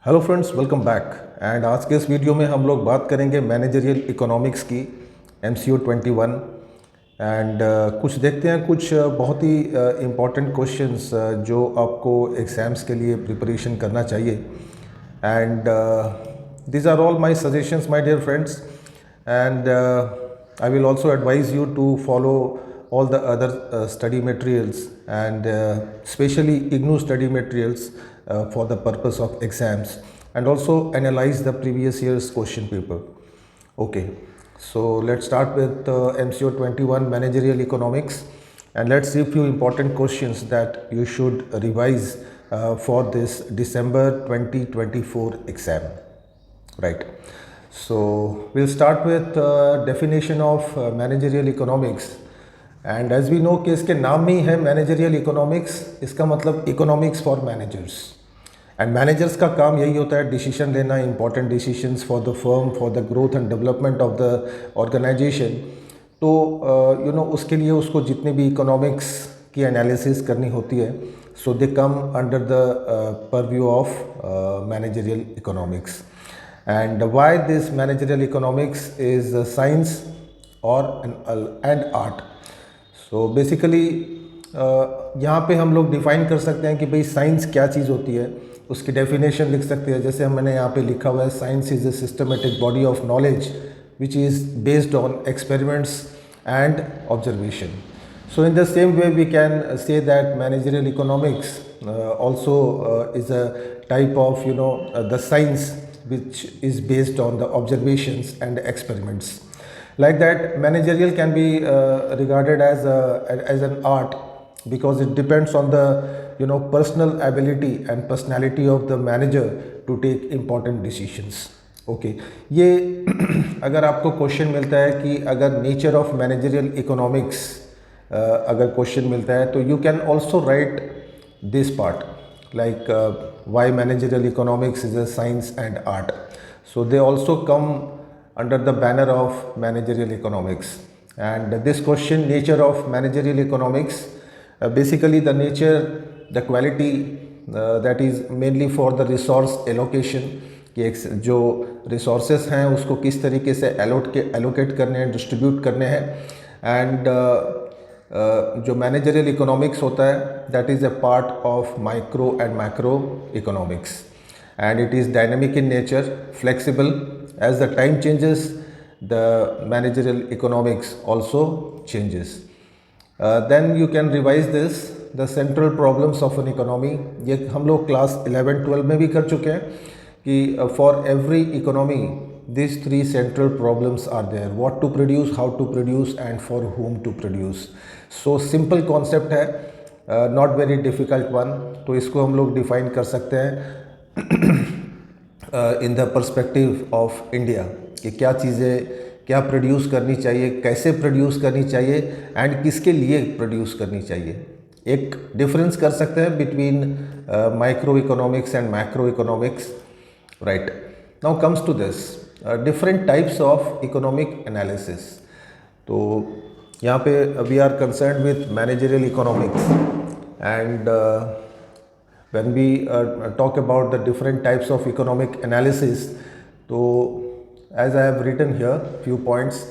Hello friends, welcome back. And आज के इस वीडियो में हम लोग बात करेंगे मैनेजरियल इकोनॉमिक्स की MCO 21। एंड कुछ देखते हैं कुछ बहुत ही इम्पॉर्टेंट क्वेश्चंस जो आपको एग्ज़ाम्स के लिए प्रिपरेशन करना चाहिए। And these are all my suggestions, my dear friends. And I will also advise you to follow all the other study materials and especially IGNOU study materials for the purpose of exams, and also analyze the previous year's question paper. Okay, so let's start with MCO 21 managerial economics, and let's see a few important questions that you should revise for this December 2024 exam. Right. So we'll start with definition of managerial economics. And as we know कि इसके नाम में ही है managerial economics, इसका मतलब economics for managers. And managers का काम यही होता है डिसीजन लेना, important decisions for the firm, for the growth and development of the organisation. तो उसके लिए उसको जितने भी इकोनॉमिक्स की एनालिसिस करनी होती है, so they come under the purview of managerial economics. And why this managerial economics is a science or and art. So basically यहाँ पे हम लोग डिफ़ाइन कर सकते हैं कि भाई साइंस क्या चीज़ होती है, उसकी डेफिनेशन लिख सकते हैं। जैसे मैंने यहाँ पे लिखा हुआ है, science is a systematic body of knowledge which is based on experiments and observation. So in the same way we can say that managerial economics also is a type of the science which is based on the observations and experiments. Like that, managerial can be regarded as an art because it depends on the personal ability and personality of the manager to take important decisions. Okay ये अगर आपको question मिलता है कि अगर nature of managerial economics अगर question मिलता है, तो you can also right this part like why managerial economics is a science and art. So they also come under the banner of managerial economics. And this question, nature of managerial economics, basically the nature, the quality that is mainly for the resource allocation, कि जो resources हैं उसको किस तरीके से allocate करने हैं, distribute करने हैं। And जो मैनेजरियल इकोनॉमिक्स होता है, that is a part of micro and macro economics, and it is dynamic in nature, flexible. As the time changes the managerial economics also changes. Then you can revise this, the central problems of an economy. ये हम लोग class 11-12 में भी कर चुके हैं कि for every economy these three central problems are there: what to produce, how to produce, and for whom to produce. So simple concept है, not very difficult one. तो इसको हम लोग define कर सकते हैं in the perspective of India कि क्या चीज़ें क्या प्रोड्यूस करनी चाहिए, कैसे प्रोड्यूस करनी चाहिए, एंड किसके लिए प्रोड्यूस करनी चाहिए। एक डिफरेंस कर सकते हैं between micro economics and macro economics, right. Now comes to this different types of economic analysis. तो यहाँ पे we are concerned with managerial economics, and when we talk about the different types of economic analysis, तो as I have written here few points,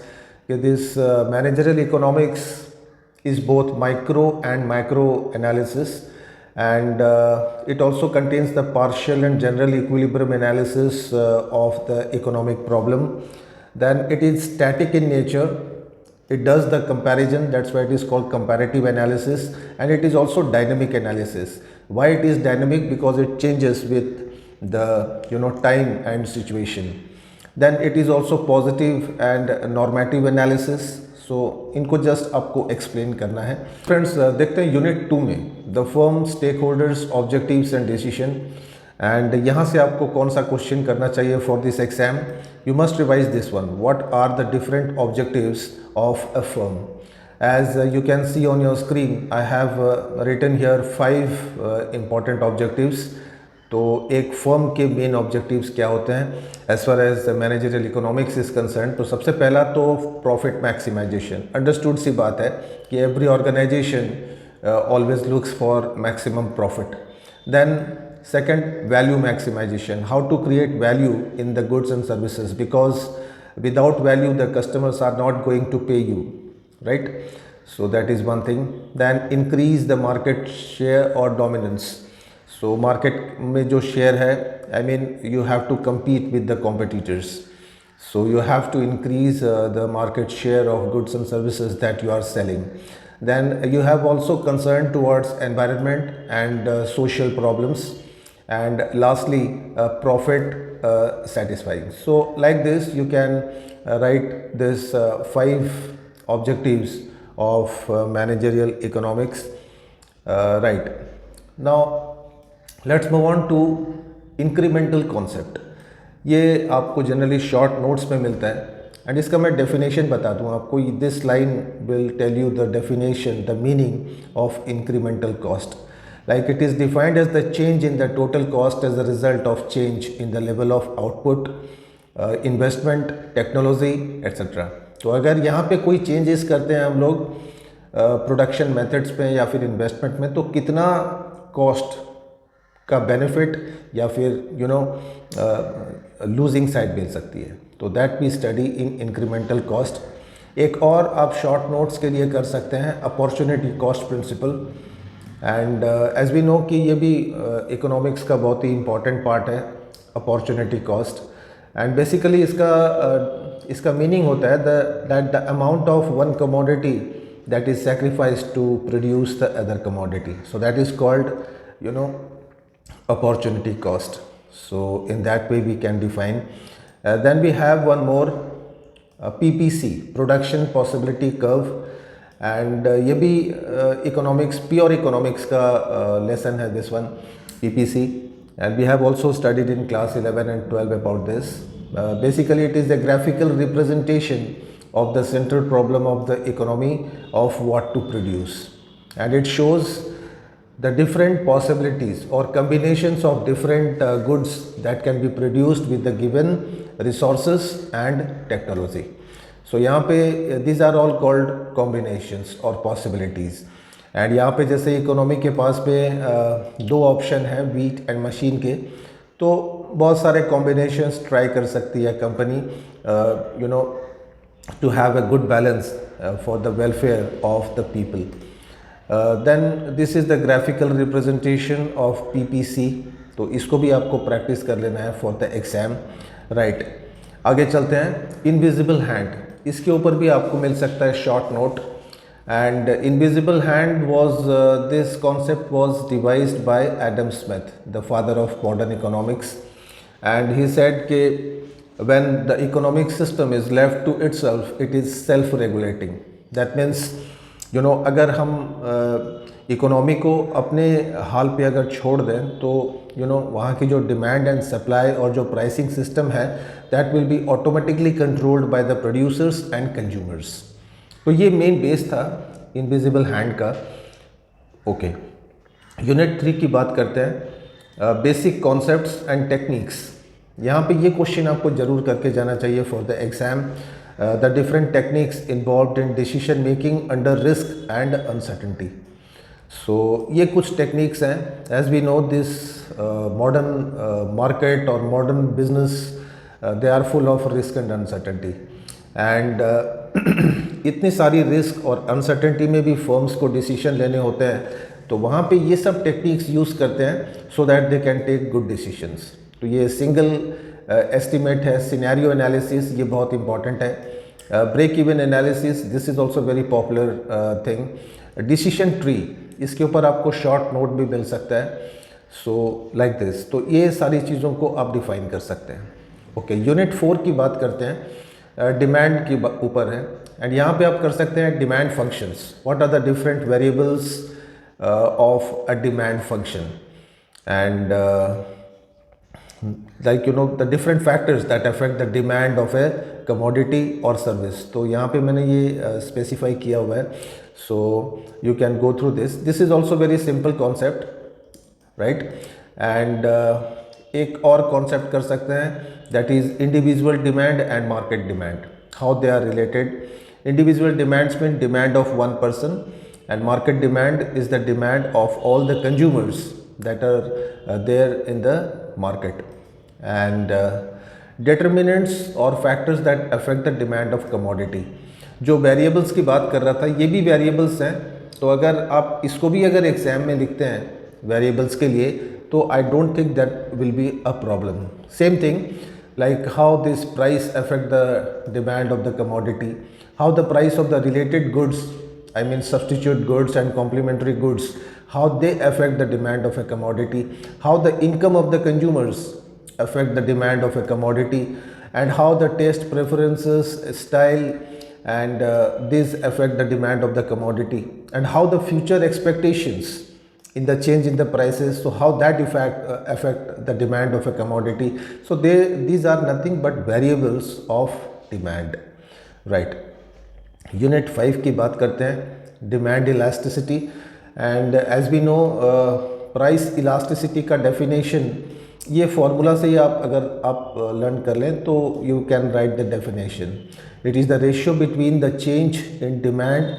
this managerial economics is both micro and macro analysis, and it also contains the partial and general equilibrium analysis of the economic problem. Then it is static in nature, it does the comparison, that's why it is called comparative analysis, and it is also dynamic analysis. Why it is dynamic? Because it changes with the time and situation. Then it is also positive and normative analysis. सो इनको just आपको explain करना है। Friends देखते हैं unit 2 में the firm, stake holders, objectives and decision. And यहाँ से आपको कौन सा क्वेश्चन करना चाहिए for this exam? You must revise this one, what are the different objectives of a firm. As you can see on your screen, I have written here 5 important objectives. तो एक firm के main objectives क्या होते हैं as far as managerial economics is concern? तो सबसे पहला तो प्रॉफिट मैक्सिमाइजेशन। अंडरस्टूड सी बात है कि every organisation always looks for maximum profit. Then Second, value maximization, how to create value in the goods and services, because without value the customers are not going to pay you, right? So that is one thing. Then increase the market share or dominance. So market में जो share है, I mean you have to compete with the competitors, so you have to increase the market share of goods and services that you are selling. Then you have also concern towards environment and social problems. And lastly, profit satisfying. So like this you can write this 5 objectives of managerial economics. Right now let's move on to incremental concept. ये आपको generally short notes में मिलता है, and इसका मैं definition बता दूं आपको. This line will tell you the definition, the meaning of incremental cost. Like it is defined as the change in the total cost as a result of change in the level of output, investment, technology, etc. तो अगर यहाँ पे कोई changes करते हैं हम लोग production methods पे या फिर इन्वेस्टमेंट में, तो कितना कॉस्ट का बेनिफिट या फिर लूजिंग साइड मिल सकती है. तो that we study in incremental cost. एक और आप शॉर्ट नोट्स के लिए कर सकते हैं, opportunity cost principle. And as we know कि ये भी इकोनॉमिक्स का बहुत ही इम्पॉर्टेंट पार्ट है, अपॉर्चुनिटी कॉस्ट. एंड बेसिकली इसका मीनिंग होता है that the amount of one commodity that is sacrificed to produce the other commodity. So that is called opportunity cost. So in that way we can define. Then we have one more, PPC, production possibility curve. And ये भी economics, pure economics का lesson है this one, PPC. And we have also studied in class 11 and 12 about this. Basically it is a graphical representation of the central problem of the economy of what to produce. And it shows the different possibilities or combinations of different goods that can be produced with the given resources and technology. So यहाँ पे these are all called combinations or possibilities. And यहाँ पे जैसे economy के पास पे 2 option हैं, wheat and machine के, तो बहुत सारे कॉम्बिनेशंस ट्राई कर सकती है company to have a good balance for the welfare of the people. Then this is the graphical representation of PPC. तो इसको भी आपको प्रैक्टिस कर लेना है फॉर द एग्जाम. राइट, आगे चलते हैं. इनविजिबल हैंड, इसके ऊपर भी आपको मिल सकता है short note. And invisible hand was this concept was devised bye Adam Smith, the father of modern economics. And he said कि when the economic system is left to itself, it is self regulating. That means अगर हम economy को अपने हाल पे अगर छोड़ दें तो वहाँ की जो डिमांड एंड सप्लाई और जो प्राइसिंग सिस्टम है, that will be automatically controlled by the producers and consumers. तो ये मेन बेस था इनविजिबल हैंड का. ओके, यूनिट 3 की बात करते हैं, बेसिक कॉन्सेप्ट्स एंड टेक्निक्स. यहाँ पे ये क्वेश्चन आपको जरूर करके जाना चाहिए for the exam. The different techniques involved in decision making under risk and uncertainty. So ये कुछ techniques हैं. As we know this modern market or modern business, they are full of risk and uncertainty. And इतनी सारी risk और uncertainty में भी firms को decision लेने होते हैं, तो वहाँ पे ये सब techniques use करते हैं so that they can take good decisions. तो ये single एस्टिमेट है, सिनेरियो एनालिसिस ये बहुत इंपॉर्टेंट है, break even analysis this is also very popular thing, decision tree इसके ऊपर आपको शॉर्ट नोट भी मिल सकता है. सो लाइक दिस, तो ये सारी चीज़ों को आप डिफाइन कर सकते हैं. ओके, यूनिट 4 की बात करते हैं, डिमांड के ऊपर है. एंड यहाँ पे आप कर सकते हैं demand functions. What are the different variables of a demand function, and like the different factors that affect the demand of a commodity or service. तो यहाँ पे मैंने ये specify किया हुआ है. So you can go through this. This is also very simple concept, right? And एक और concept कर सकते हैं, that is individual demand and market demand. How they are related. Individual demands mean demand of one person, and market demand is the demand of all the consumers that are there in the market. And determinants or factors that affect the demand of commodity. जो variables की बात कर रहा था, ये भी variables हैं, तो अगर आप इसको भी अगर एग्जाम में लिखते हैं वेरिएबल्स के लिए, तो I don't think that will be a problem. Same thing like how this price affect the demand of the commodity, how the price of the related goods, I mean substitute goods and complementary goods, how they affect the demand of a commodity, how the income of the consumers affect the demand of a commodity, and how the taste preferences, style, and these affect the demand of the commodity, and how the future expectations in the change in the prices, so how that affect the demand of a commodity. So these are nothing but variables of demand, right? Unit 5 की बात करते हैं, demand elasticity. And as we know, price elasticity का definition, ये formula से ही अगर आप learn कर लें तो you can write the definition. It is the ratio between the change in demand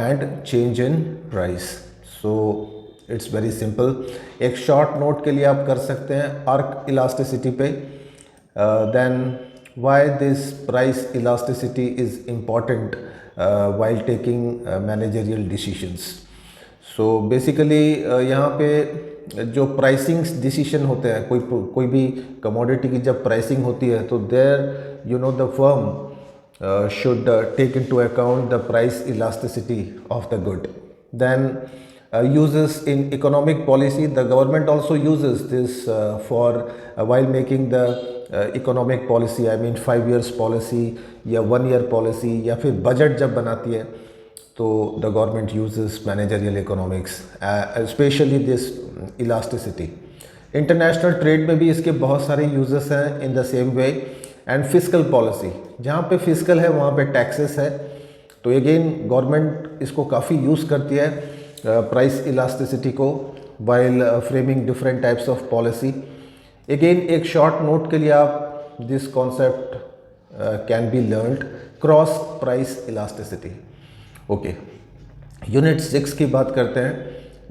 and change in price. So it's very simple. एक short note के लिए आप कर सकते हैं आर्क इलास्टिसिटी पे. Then why this price elasticity is important while taking managerial decisions. So basically यहाँ पे जो प्राइसिंग डिसीशन होते हैं, कोई भी कमोडिटी की जब प्राइसिंग होती है, तो there you know the firm should take into account the price elasticity of the good. Then uses in economic policy, the government also uses this for while making the economic policy, I mean 5 years policy या 1 year policy या फिर budget जब बनाती है, तो the government uses managerial economics, especially this elasticity. International trade में भी इसके बहुत सारे uses हैं in the same way. And fiscal policy, जहाँ पे fiscal है वहाँ पे taxes है, तो again गवर्नमेंट इसको काफ़ी यूज़ करती है प्राइस इलास्टिसिटी को while framing different types of policy. Again एक शॉर्ट नोट के लिए आप this concept can be learned, cross price elasticity. Okay, unit 6 की बात करते हैं,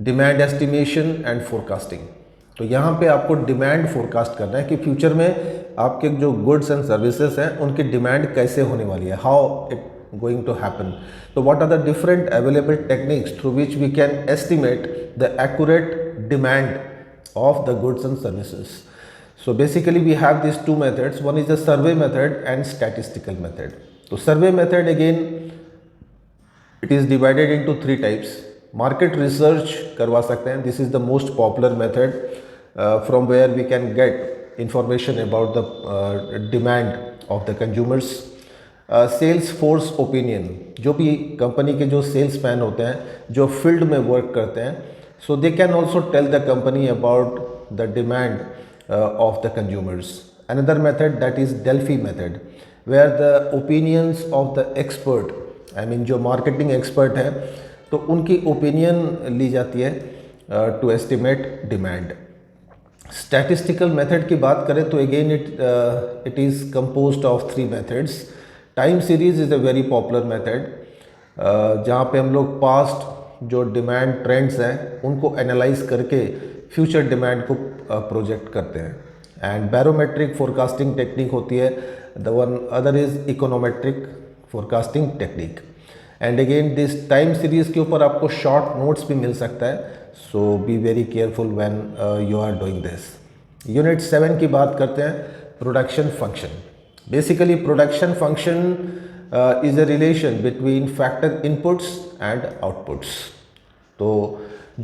डिमांड एस्टिमेशन एंड फोरकास्टिंग. तो यहाँ पे आपको डिमांड फोरकास्ट करना है कि फ्यूचर में आपके जो गुड्स एंड सर्विसेज हैं उनकी डिमांड कैसे होने वाली है, how it going to happen. So what are the different available techniques through which we can estimate the accurate demand of the goods and services? So basically we have these two methods. One is the survey method and statistical method. So survey method, again it is divided into 3 types. Market research करवा सकते हैं. This is the most popular method from where we can get information about the demand of the consumers. Sales force opinion, जो भी company के जो sales man होते हैं जो फील्ड में वर्क करते हैं, so they can also tell the company about the demand of the consumers. Another method that is Delphi method, where the opinions of the expert, I mean जो marketing expert है, तो उनकी opinion ली जाती है to estimate demand. Statistical method की बात करें तो again it is composed of 3 methods. Time series is a very popular method, जहाँ पे हम लोग पास्ट जो डिमांड ट्रेंड्स हैं उनको एनालाइज करके फ्यूचर डिमांड को प्रोजेक्ट करते हैं. एंड बैरोमेट्रिक फोरकास्टिंग टेक्निक होती है, the one other is econometric forecasting technique. And again this time series के ऊपर आपको शॉर्ट नोट्स भी मिल सकता है, so be very careful when you are doing this. Unit 7 की बात करते हैं, production function. Basically production function is a relation between factor inputs and outputs. तो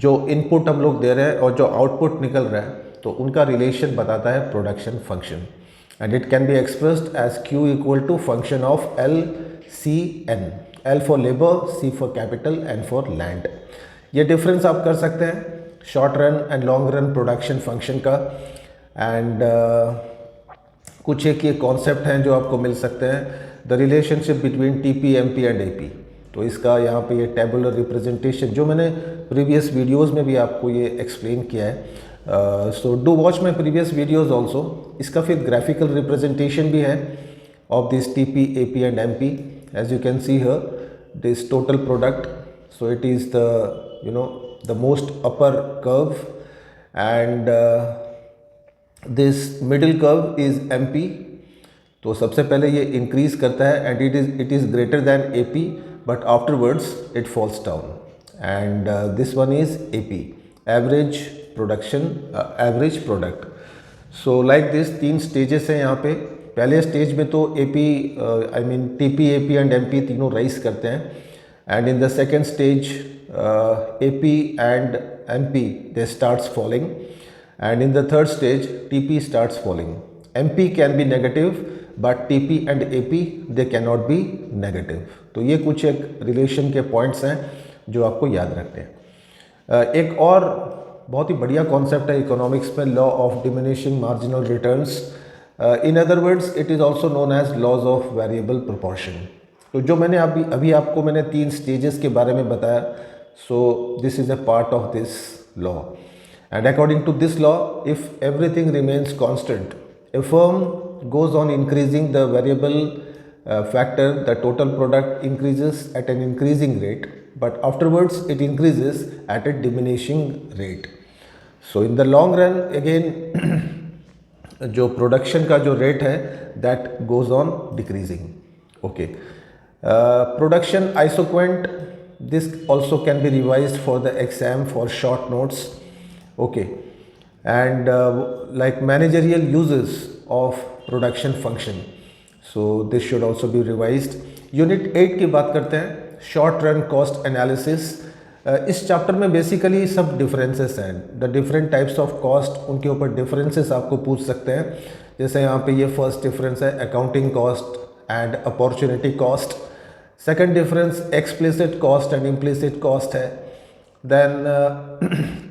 जो इनपुट हम लोग दे रहे हैं और जो आउटपुट निकल रहा है, तो उनका रिलेशन बताता है production function. And it can be expressed as Q equal to function of LCN, L for labour, C for capital, N for land. ये डिफरेंस आप कर सकते हैं short run and long run production function का. एंड कुछ एक ये कॉन्सेप्ट हैं जो आपको मिल सकते हैं, the relationship between TP, MP and AP. तो इसका यहाँ पे ये टेबुलर रिप्रेजेंटेशन जो मैंने प्रीवियस वीडियोस में भी आपको ये एक्सप्लेन किया है, so do watch my previous videos also. इसका फिर ग्राफिकल रिप्रेजेंटेशन भी है of this TP, AP and MP. As you can see here this total product, so it is the the most upper curve and this middle curve is MP. तो सबसे पहले ये increase करता है and it is greater than AP, but afterwards it falls down. And this one is AP, average production, average product. So like this 3 stages हैं यहाँ पे. पहले स्टेज में तो AP, I mean TP, AP and MP तीनों rise करते हैं. And in the second stage AP and MP they starts falling. And in the third stage TP starts falling. MP can be negative but TP and AP they can not be negative. तो ये कुछ एक relation के points हैं जो आपको याद रखने हैं. एक और बहुत ही बढ़िया कॉन्सेप्ट है इकोनॉमिक्स में, law of diminishing marginal returns. In other words it is also known as laws of variable proportion. तो जो मैंने अभी आपको मैंने 3 स्टेजेस के बारे में बताया, so this is a part of this law. And according to this law, if everything remains constant, a firm goes on increasing the variable factor, the total product increases at an increasing rate, but afterwards it increases at a diminishing rate. So in the long run again जो production का जो rate है that goes on decreasing. Okay. Production isoquant, this also can be revised for the exam for short notes. Okay. And like managerial uses of production function, so this should also be revised. Unit 8 की बात करते हैं, short run cost analysis. इस chapter में basically सब differences हैं, the different types of cost, उनके ऊपर डिफरेंसेस आपको पूछ सकते हैं. जैसे यहाँ पे ये फर्स्ट डिफरेंस है accounting cost and opportunity cost. Second difference explicit cost and implicit cost है. Then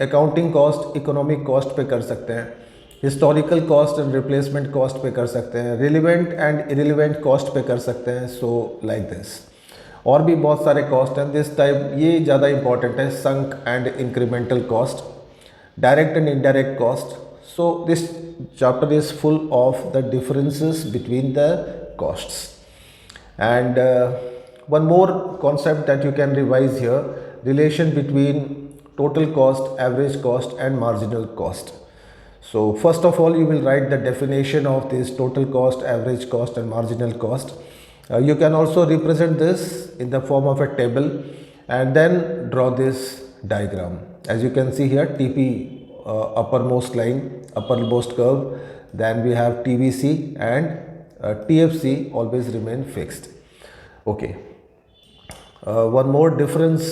accounting cost economic cost पे कर सकते हैं, historical cost and replacement cost पे कर सकते हैं, रिलेवेंट एंड इरिलेवेंट कॉस्ट पे कर सकते हैं. सो लाइक दिस और भी बहुत सारे कॉस्ट हैं दिस टाइप. ये ज़्यादा इंपॉर्टेंट है, sunk and incremental cost, direct and indirect cost. So this chapter is full of the differences between the costs. एंड one more concept that you can revise here, relation between total cost, average cost and marginal cost. So first of all you will write the definition of this total cost, average cost and marginal cost. You can also represent this in the form of a table and then draw this diagram. As you can see here, TP uppermost line, uppermost curve, then we have TVC and TFC always remain fixed. Okay. One more difference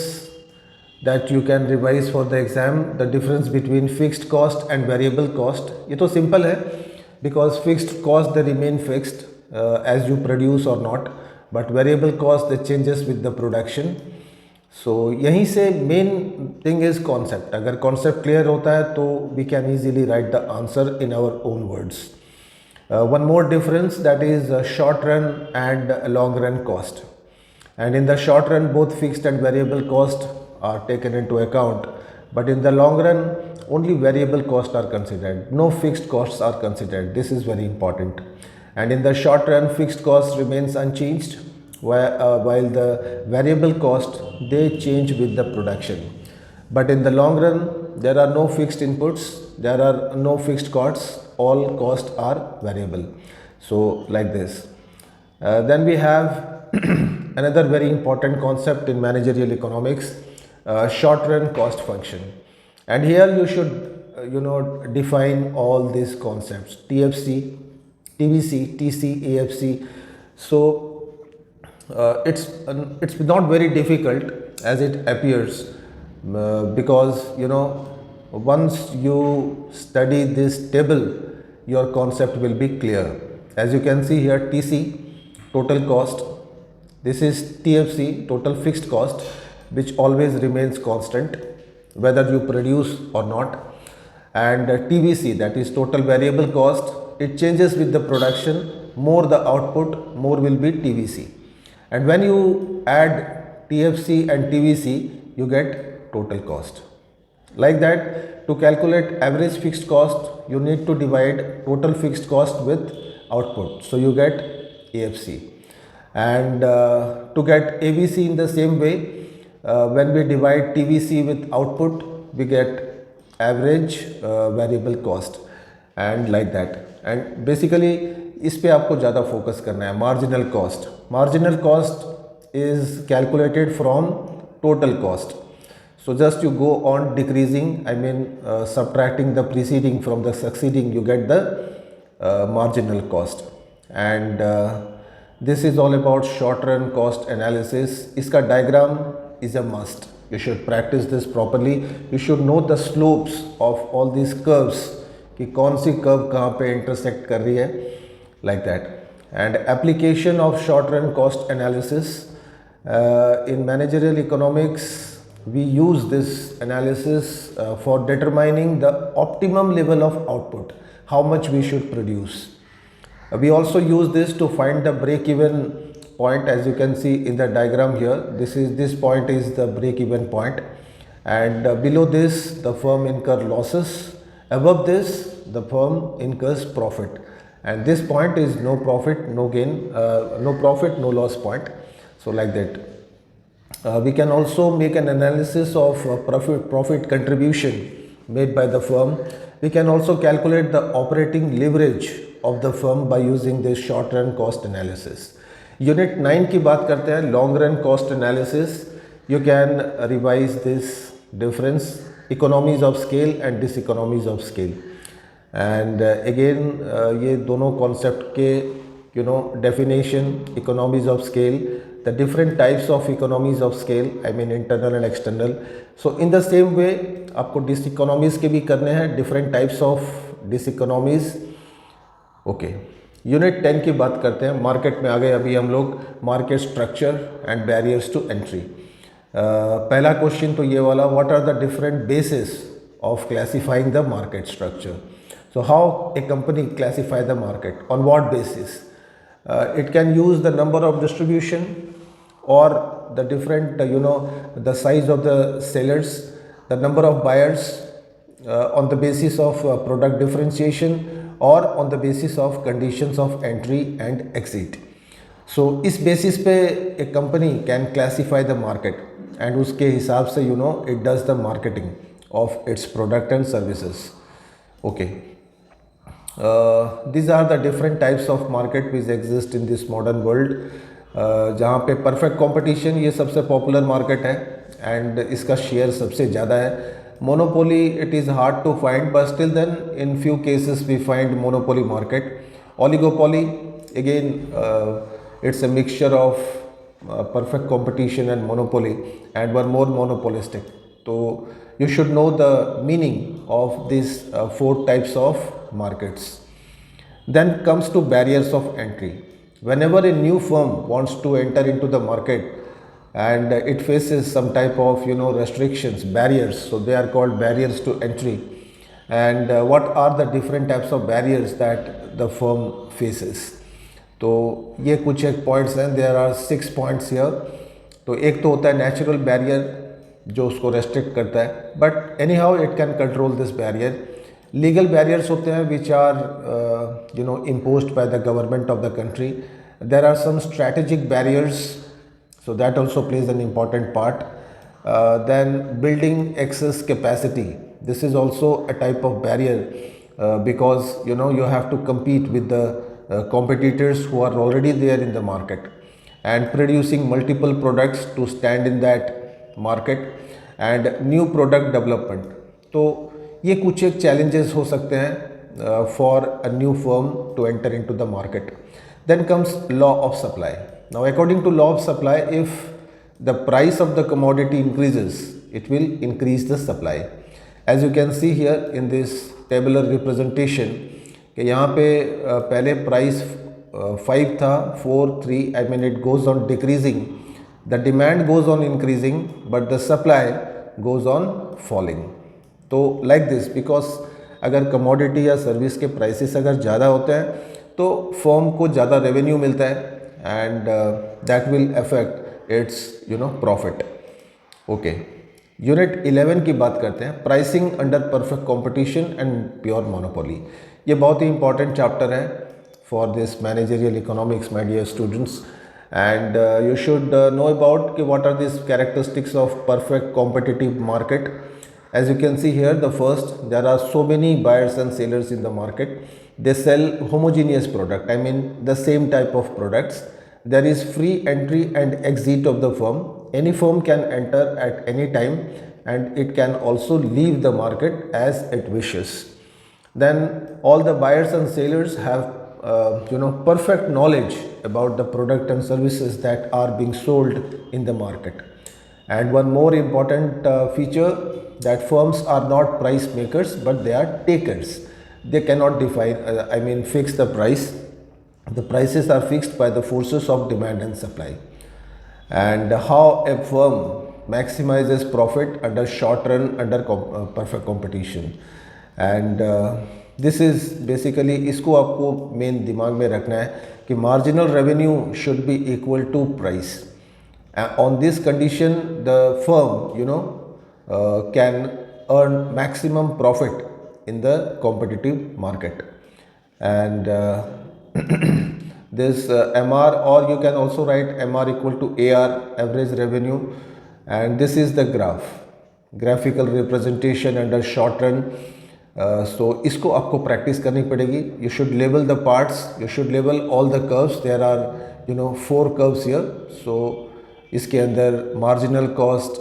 that you can revise for the exam, the difference between fixed cost and variable cost. ये तो simple है because fixed cost they remain fixed as you produce or not, but variable cost they changes with the production. So यहीं से main thing is concept. अगर concept clear होता है तो we can easily write the answer in our own words. One more difference, that is short run and long run cost. And in the short run both fixed and variable cost are taken into account, but in the long run only variable costs are considered, no fixed costs are considered. This is very important. And in the short run fixed cost remains unchanged, while the variable cost they change with the production. But in the long run there are no fixed inputs, there are no fixed costs, all costs are variable. So like this. Then we have another very important concept in managerial economics, short run cost function. And here you should define all these concepts, TFC, TVC, TC, AFC. So it's not very difficult as it appears, because once you study this table your concept will be clear. As you can see here, TC, total cost. This is TFC, total fixed cost, which always remains constant whether you produce or not. And TVC, that is total variable cost, it changes with the production. More the output, more will be TVC. And when you add TFC and TVC, you get total cost. Like that, to calculate average fixed cost, you need to divide total fixed cost with output. So you get AFC. And to get ABC in the same way, when we divide TVC with output, we get average variable cost and like that. And basically इस पे आपको ज़्यादा focus करना है। Marginal cost, marginal cost is calculated from total cost. So just you go on decreasing, I mean subtracting the preceding from the succeeding, you get the marginal cost. And this is all about short run cost analysis. Iska diagram is a must. You should practice this properly. You should know the slopes of all these curves कि कौन सी curve कहाँ पे intersect कर रही है, like that. And application of short run cost analysis. In managerial economics, we use this analysis for determining the optimum level of output, how much we should produce. We also use this to find the break-even point. As you can see in the diagram here, this point is the break-even point, and below this the firm incurs losses. Above this the firm incurs profit, and this point is no profit, no gain, no profit, no loss point. So like that. We can also make an analysis of profit contribution made by the firm. We can also calculate the operating leverage of the firm by using this short run cost analysis. Unit 9 की बात करते हैं, long run cost analysis. You can revise this difference, economies of scale and diseconomies of scale. And again ये दोनों concept के definition, economies of scale, the different types of economies of scale, I mean internal and external. So in the same way आपको diseconomies के भी करने हैं, different types of diseconomies. Okay, unit 10 की बात करते हैं। मार्केट में आ गए अभी हम लोग, market structure and barriers to entry. पहला क्वेश्चन तो ये वाला, what are the different basis of classifying the market structure. So how a company classify the market, on what basis? It can use the number of distribution or the different the size of the sellers, the number of buyers, on the basis of product differentiation or on the basis of conditions of entry and exit. So इस basis पे एक company can classify the market and उसके हिसाब से it does the marketing of its product and services. Okay. These are the different types of market which exist in this modern world. जहाँ पे perfect competition ये सबसे popular market है and इसका share सबसे ज़्यादा है। Monopoly it is hard to find, but still then in few cases we find monopoly market. Oligopoly again it's a mixture of perfect competition and monopoly, and one more monopolistic. So you should know the meaning of these 4 types of markets. Then comes to barriers of entry. Whenever a new firm wants to enter into the market and it faces some type of restrictions, barriers, so they are called barriers to entry. And what are the different types of barriers that the firm faces? तो ये कुछ एक points हैं, there are 6 points here. तो एक तो होता है नेचुरल बैरियर जो उसको रेस्ट्रिक्ट करता है, but anyhow it can control this barrier. Legal barriers होते हैं which are imposed by the government of the country. There are some strategic barriers, so that also plays an important part. Then building excess capacity, this is also a type of barrier because you have to compete with the competitors who are already there in the market, and producing multiple products to stand in that market, and new product development. तो ये कुछ एक challenges हो सकते हैं for a new firm to enter into the market. Then comes law of supply. Now according to law of supply, if the price of the commodity increases, it will increase the supply. As you can see here in this tabular representation कि यहाँ पे पहले price 5 था, 4, 3, I mean it goes on decreasing, the demand goes on increasing but the supply goes on falling. तो like this, because अगर commodity या service के prices अगर ज़्यादा होते हैं तो फर्म को ज़्यादा रेवेन्यू मिलता है and that will affect its profit. Okay, unit 11 की बात करते हैं, pricing under perfect competition and pure monopoly. ये बहुत ही इंपॉर्टेंट चैप्टर है for this managerial economics my dear students, and you should know about कि what are this characteristics of perfect competitive market. As you can see here, the first, there are so many buyers and sellers in the market. They sell homogeneous product, I mean the same type of products. There is free entry and exit of the firm. Any firm can enter at any time, and it can also leave the market as it wishes. Then all the buyers and sellers have perfect knowledge about the product and services that are being sold in the market. And one more important feature, that firms are not price makers, but they are takers. They cannot define, fix the price. The prices are fixed by the forces of demand and supply. And how a firm maximizes profit under short run, under perfect competition. And this is basically, इसको आपको main दिमाग में रखना है कि marginal revenue should be equal to price. On this condition, the firm can earn maximum profit in the competitive market. And this MR, or you can also write MR equal to AR, average revenue. And this is the graphical representation under short run. So इसको आपको practice करनी पड़ेगी. You should label the parts, you should label all the curves. There are 4 curves here. So इसके अंदर marginal cost,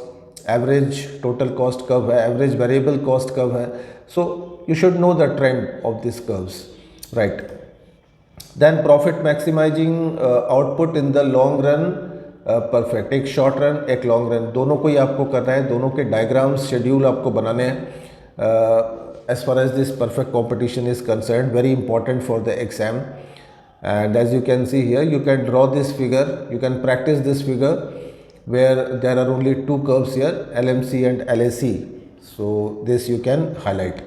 average total cost curve है, average variable cost curve है. So you should know the trend of this curves, right. Then profit maximising output in the long run, perfect. एक short run, एक long run, दोनों को ही आपको करना है. दोनों के डायग्राम्स, शेड्यूल आपको बनाने हैं as far as this perfect competition is concern. Very important for the exam. And as you can see here, you can draw this figure, you can practice this figure where there are only 2 curves here, LMC and LAC. So this you can highlight.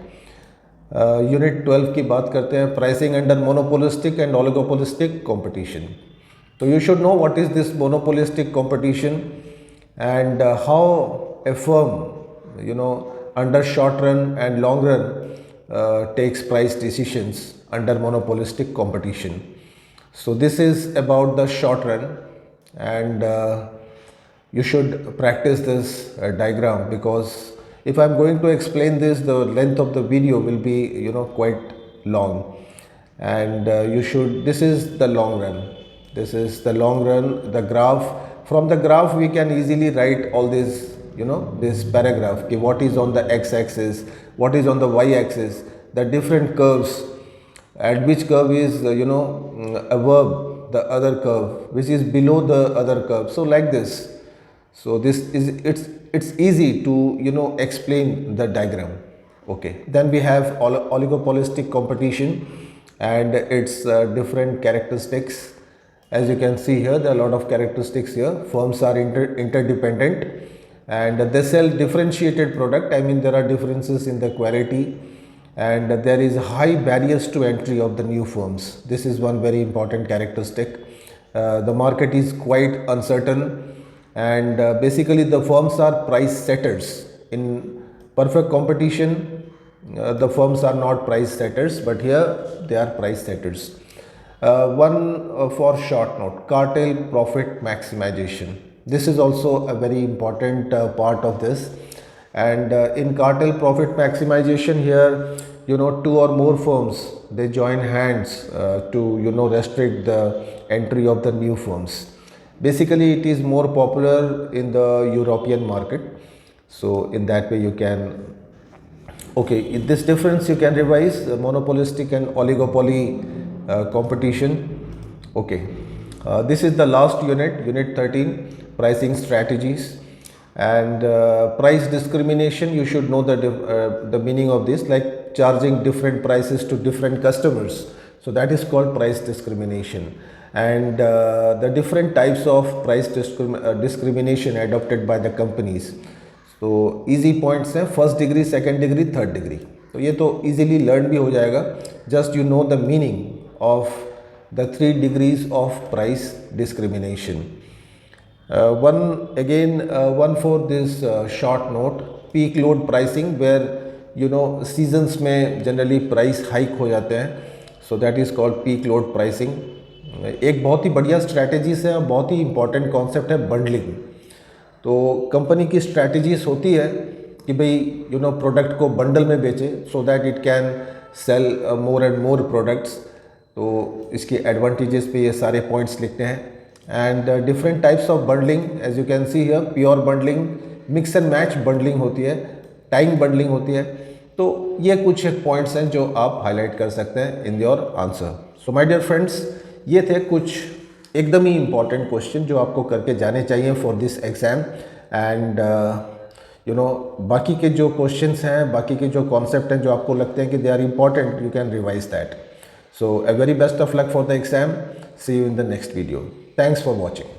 Unit 12 की बात करते हैं, pricing under monopolistic and oligopolistic competition. So you should know what is this monopolistic competition and how a firm under short run and long run takes price decisions under monopolistic competition. So this is about the short run, and you should practice this diagram, because if I am going to explain this, the length of the video will be quite long. And this is the long run. This is the long run, the graph. From the graph we can easily write all this, this paragraph, okay, what is on the x-axis, what is on the y-axis, the different curves, and which curve is above the other curve, which is below the other curve. So like this. So this is, it's easy to explain the diagram. Okay, then we have oligopolistic competition and its different characteristics. As you can see here, there are a lot of characteristics here. Firms are interdependent and they sell differentiated product. There are differences in the quality, and there is high barriers to entry of the new firms. This is one very important characteristic. The market is quite uncertain, and basically the firms are price setters. In perfect competition, the firms are not price setters, but here they are price setters. One for short note, cartel profit maximization. This is also a very important part of this. And in cartel profit maximization, here 2 or more firms, they join hands to restrict the entry of the new firms. Basically it is more popular in the European market. So in that way you can, okay, in this difference you can revise monopolistic and oligopoly competition. Okay, this is the last unit, unit 13, pricing strategies. And price discrimination, you should know the meaning of this, like charging different prices to different customers. So that is called price discrimination. And the different types of price discrimination adopted by the companies. So easy points हैं, first degree, second degree, third degree. तो ये तो easily learn भी हो जाएगा, just you know the meaning of the 3 degrees of price discrimination. One for this short note, peak load pricing, where seasons में generally price hike हो जाते हैं. So that is called peak load pricing. एक बहुत ही बढ़िया strategies है, बहुत ही इंपॉर्टेंट कॉन्सेप्ट है बंडलिंग. तो कंपनी की स्ट्रैटेजीज होती है कि भाई प्रोडक्ट को बंडल में बेचे so that it can sell more and more products. तो इसके एडवांटेजेस पे ये सारे पॉइंट्स लिखते हैं। And different types of bundling, as you can see here, pure bundling, mix and match bundling होती है, टाइम बंडलिंग होती है। तो ये कुछ एक पॉइंट्स हैं जो आप हाईलाइट कर सकते हैं in your answer. So my dear friends, ये थे कुछ एकदम ही इम्पॉर्टेंट क्वेश्चन जो आपको करके जाने चाहिए फॉर दिस एग्ज़ाम। एंड बाकी के जो क्वेश्चंस हैं, बाकी के जो कॉन्सेप्ट हैं जो आपको लगते हैं कि they are important, you can revise that. So a very best of luck for the exam. See you in the next video. Thanks for watching.